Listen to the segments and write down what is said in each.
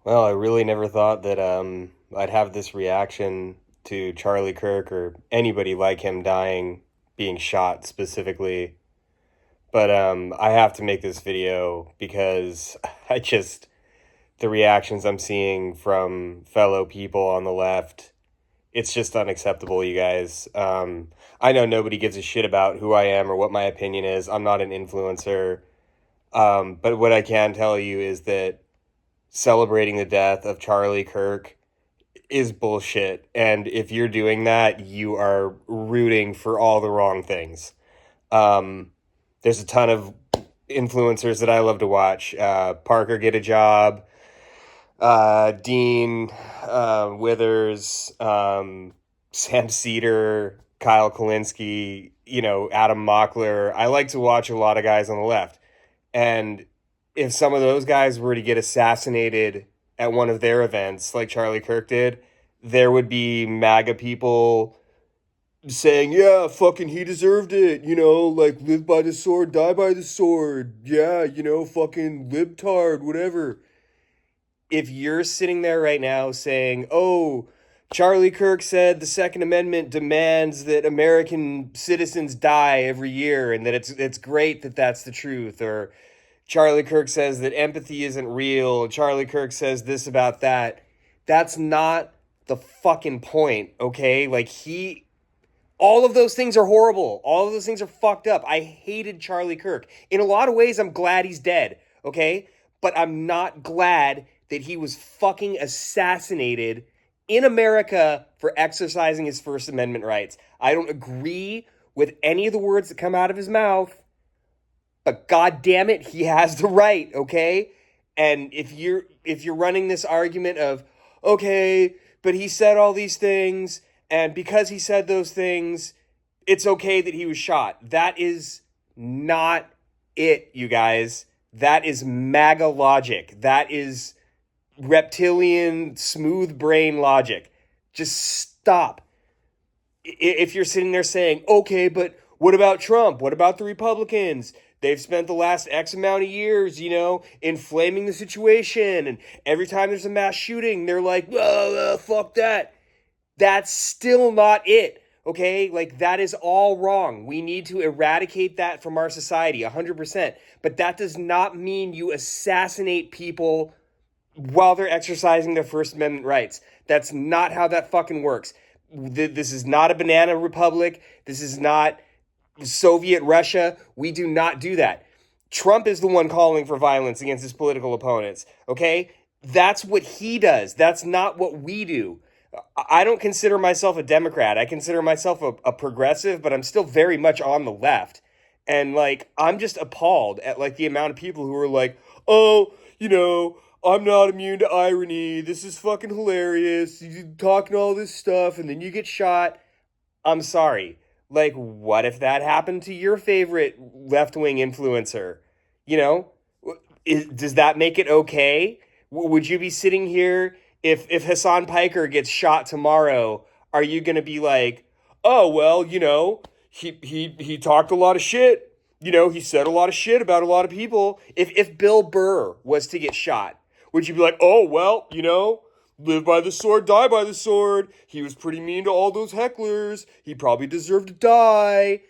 Well, I really never thought that I'd have this reaction to Charlie Kirk or anybody like him dying, being shot specifically. But I have to make this video because I just the reactions I'm seeing from fellow people on the left, it's just unacceptable, you guys. I know nobody gives a shit about who I am or what my opinion is. I'm not an influencer. But what I can tell you is that celebrating the death of Charlie Kirk is bullshit. And if you're doing that, you are rooting for all the wrong things. Um, there's a ton of influencers that I love to watch. Parker Get a Job, Dean Withers, Sam Cedar, Kyle Kalinske, Adam Mockler. I like to watch a lot of guys on the left. And if some of those guys were to get assassinated at one of their events, like Charlie Kirk did, there would be MAGA people saying, yeah, fucking he deserved it, like live by the sword, die by the sword. Yeah, fucking libtard, whatever. If you're sitting there right now saying, oh, Charlie Kirk said the Second Amendment demands that American citizens die every year and that it's great that that's the truth, or Charlie Kirk says that empathy isn't real. Charlie Kirk says this about that. That's not the fucking point, okay? All of those things are horrible. All of those things are fucked up. I hated Charlie Kirk. In a lot of ways, I'm glad he's dead, okay? But I'm not glad that he was fucking assassinated in America for exercising his First Amendment rights. I don't agree with any of the words that come out of his mouth. But god damn it, he has the right, okay? And if you're running this argument of, okay, but he said all these things, and because he said those things, it's okay that he was shot. That is not it, you guys. That is MAGA logic. That is reptilian, smooth brain logic. Just stop. If you're sitting there saying, okay, but what about Trump? What about the Republicans? They've spent the last X amount of years, inflaming the situation. And every time there's a mass shooting, they're like, fuck that. That's still not it. Okay? That is all wrong. We need to eradicate that from our society, 100%. But that does not mean you assassinate people while they're exercising their First Amendment rights. That's not how that fucking works. This is not a banana republic. This is not Soviet Russia. We do not do that. Trump is the one calling for violence against his political opponents, okay? That's what he does. That's not what we do. I don't consider myself a Democrat. I consider myself a progressive, but I'm still very much on the left. And I'm just appalled at the amount of people who are like, oh, I'm not immune to irony. This is fucking hilarious. You're talking all this stuff and then you get shot. I'm sorry. What if that happened to your favorite left-wing influencer? You know, does that make it okay? Would you be sitting here if Hassan Piker gets shot tomorrow? Are you going to be like, oh, well, he talked a lot of shit. He said a lot of shit about a lot of people. If Bill Burr was to get shot, would you be like, oh, well, live by the sword, die by the sword. He was pretty mean to all those hecklers. He probably deserved to die.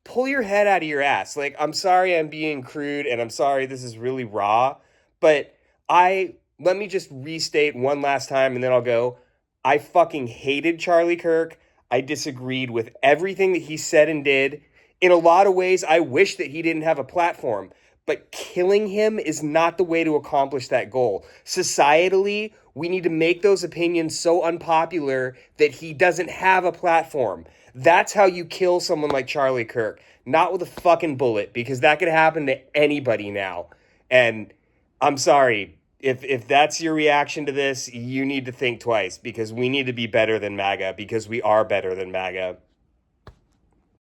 Pull your head out of your ass. I'm sorry I'm being crude and I'm sorry this is really raw, but let me just restate one last time and then I'll go. I fucking hated Charlie Kirk. I disagreed with everything that he said and did. In a lot of ways, I wish that he didn't have a platform. But killing him is not the way to accomplish that goal. Societally, we need to make those opinions so unpopular that he doesn't have a platform. That's how you kill someone like Charlie Kirk. Not with a fucking bullet, because that could happen to anybody now. And I'm sorry, if that's your reaction to this, you need to think twice, because we need to be better than MAGA, because we are better than MAGA.